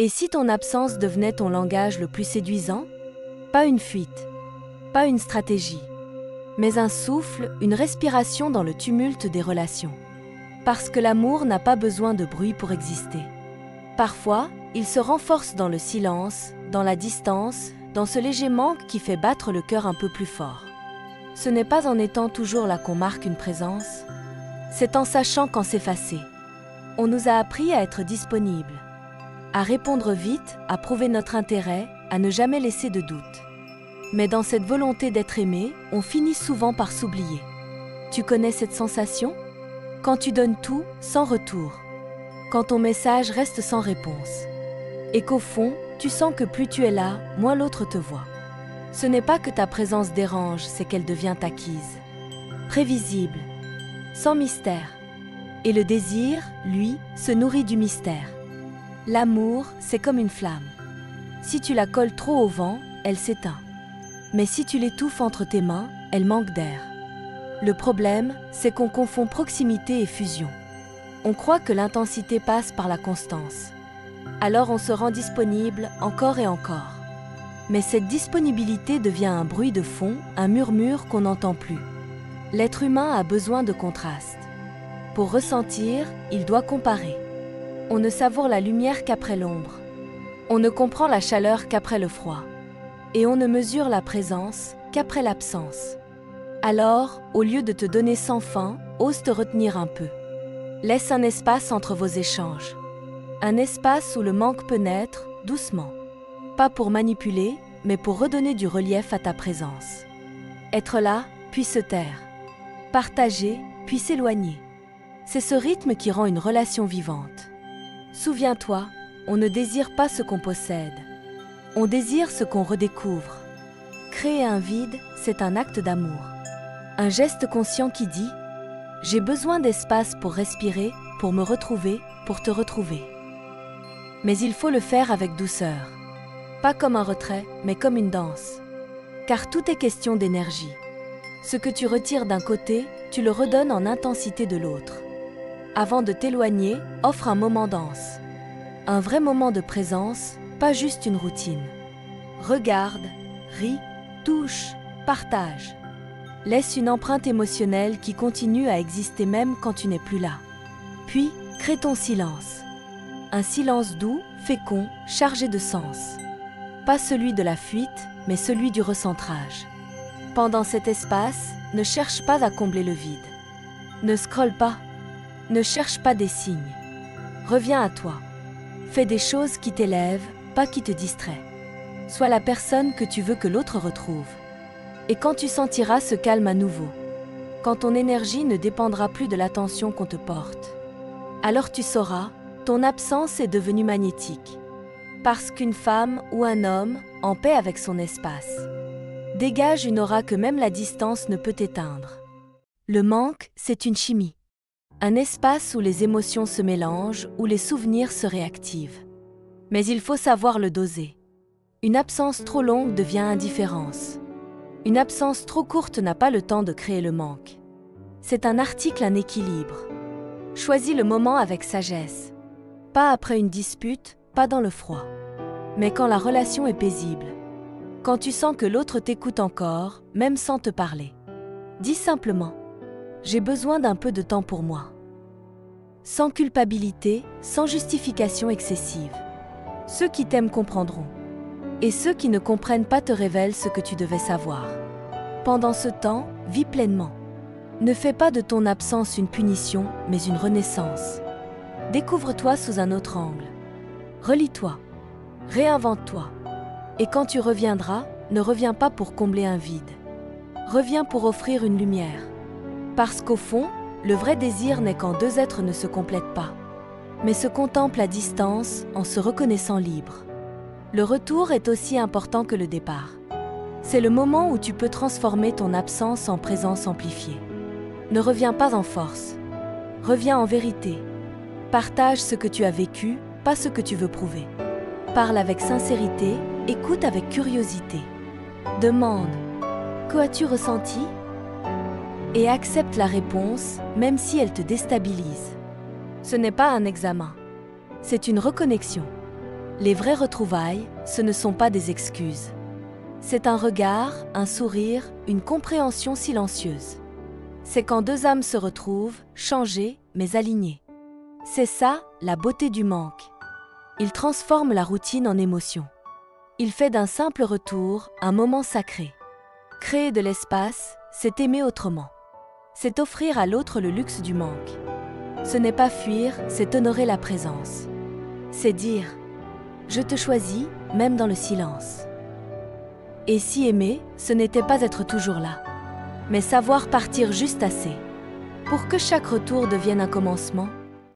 Et si ton absence devenait ton langage le plus séduisant? Pas une fuite, pas une stratégie, mais un souffle, une respiration dans le tumulte des relations. Parce que l'amour n'a pas besoin de bruit pour exister. Parfois, il se renforce dans le silence, dans la distance, dans ce léger manque qui fait battre le cœur un peu plus fort. Ce n'est pas en étant toujours là qu'on marque une présence, c'est en sachant quand s'effacer. On nous a appris à être disponible, à répondre vite, à prouver notre intérêt, à ne jamais laisser de doute. Mais dans cette volonté d'être aimé, on finit souvent par s'oublier. Tu connais cette sensation? Quand tu donnes tout, sans retour. Quand ton message reste sans réponse. Et qu'au fond, tu sens que plus tu es là, moins l'autre te voit. Ce n'est pas que ta présence dérange, c'est qu'elle devient acquise. Prévisible, sans mystère. Et le désir, lui, se nourrit du mystère. L'amour, c'est comme une flamme. Si tu la colles trop au vent, elle s'éteint. Mais si tu l'étouffes entre tes mains, elle manque d'air. Le problème, c'est qu'on confond proximité et fusion. On croit que l'intensité passe par la constance. Alors on se rend disponible encore et encore. Mais cette disponibilité devient un bruit de fond, un murmure qu'on n'entend plus. L'être humain a besoin de contraste. Pour ressentir, il doit comparer. On ne savoure la lumière qu'après l'ombre. On ne comprend la chaleur qu'après le froid. Et on ne mesure la présence qu'après l'absence. Alors, au lieu de te donner sans fin, ose te retenir un peu. Laisse un espace entre vos échanges. Un espace où le manque peut naître, doucement. Pas pour manipuler, mais pour redonner du relief à ta présence. Être là, puis se taire. Partager, puis s'éloigner. C'est ce rythme qui rend une relation vivante. Souviens-toi, on ne désire pas ce qu'on possède. On désire ce qu'on redécouvre. Créer un vide, c'est un acte d'amour. Un geste conscient qui dit « J'ai besoin d'espace pour respirer, pour me retrouver, pour te retrouver. » Mais il faut le faire avec douceur. Pas comme un retrait, mais comme une danse. Car tout est question d'énergie. Ce que tu retires d'un côté, tu le redonnes en intensité de l'autre. Avant de t'éloigner, offre un moment dense. Un vrai moment de présence, pas juste une routine. Regarde, ris, touche, partage. Laisse une empreinte émotionnelle qui continue à exister même quand tu n'es plus là. Puis, crée ton silence. Un silence doux, fécond, chargé de sens. Pas celui de la fuite, mais celui du recentrage. Pendant cet espace, ne cherche pas à combler le vide. Ne scrolle pas. Ne cherche pas des signes. Reviens à toi. Fais des choses qui t'élèvent, pas qui te distraient. Sois la personne que tu veux que l'autre retrouve. Et quand tu sentiras ce calme à nouveau, quand ton énergie ne dépendra plus de l'attention qu'on te porte, alors tu sauras, ton absence est devenue magnétique. Parce qu'une femme ou un homme, en paix avec son espace, dégage une aura que même la distance ne peut éteindre. Le manque, c'est une chimie. Un espace où les émotions se mélangent, où les souvenirs se réactivent. Mais il faut savoir le doser. Une absence trop longue devient indifférence. Une absence trop courte n'a pas le temps de créer le manque. C'est un article, un équilibre. Choisis le moment avec sagesse. Pas après une dispute, pas dans le froid. Mais quand la relation est paisible. Quand tu sens que l'autre t'écoute encore, même sans te parler. Dis simplement « J'ai besoin d'un peu de temps pour moi ». Sans culpabilité, sans justification excessive. Ceux qui t'aiment comprendront. Et ceux qui ne comprennent pas te révèlent ce que tu devais savoir. Pendant ce temps, vis pleinement. Ne fais pas de ton absence une punition, mais une renaissance. Découvre-toi sous un autre angle. Relis-toi. Réinvente-toi. Et quand tu reviendras, ne reviens pas pour combler un vide. Reviens pour offrir une lumière. Parce qu'au fond, le vrai désir n'est quand deux êtres ne se complètent pas, mais se contemplent à distance en se reconnaissant libres. Le retour est aussi important que le départ. C'est le moment où tu peux transformer ton absence en présence amplifiée. Ne reviens pas en force. Reviens en vérité. Partage ce que tu as vécu, pas ce que tu veux prouver. Parle avec sincérité, écoute avec curiosité. Demande « Qu'as-tu ressenti ?» et accepte la réponse, même si elle te déstabilise. Ce n'est pas un examen, c'est une reconnexion. Les vraies retrouvailles, ce ne sont pas des excuses. C'est un regard, un sourire, une compréhension silencieuse. C'est quand deux âmes se retrouvent, changées mais alignées. C'est ça, la beauté du manque. Il transforme la routine en émotion. Il fait d'un simple retour un moment sacré. Créer de l'espace, c'est aimer autrement. C'est offrir à l'autre le luxe du manque. Ce n'est pas fuir, c'est honorer la présence. C'est dire « Je te choisis, même dans le silence ». Et si aimer, ce n'était pas être toujours là, mais savoir partir juste assez, pour que chaque retour devienne un commencement,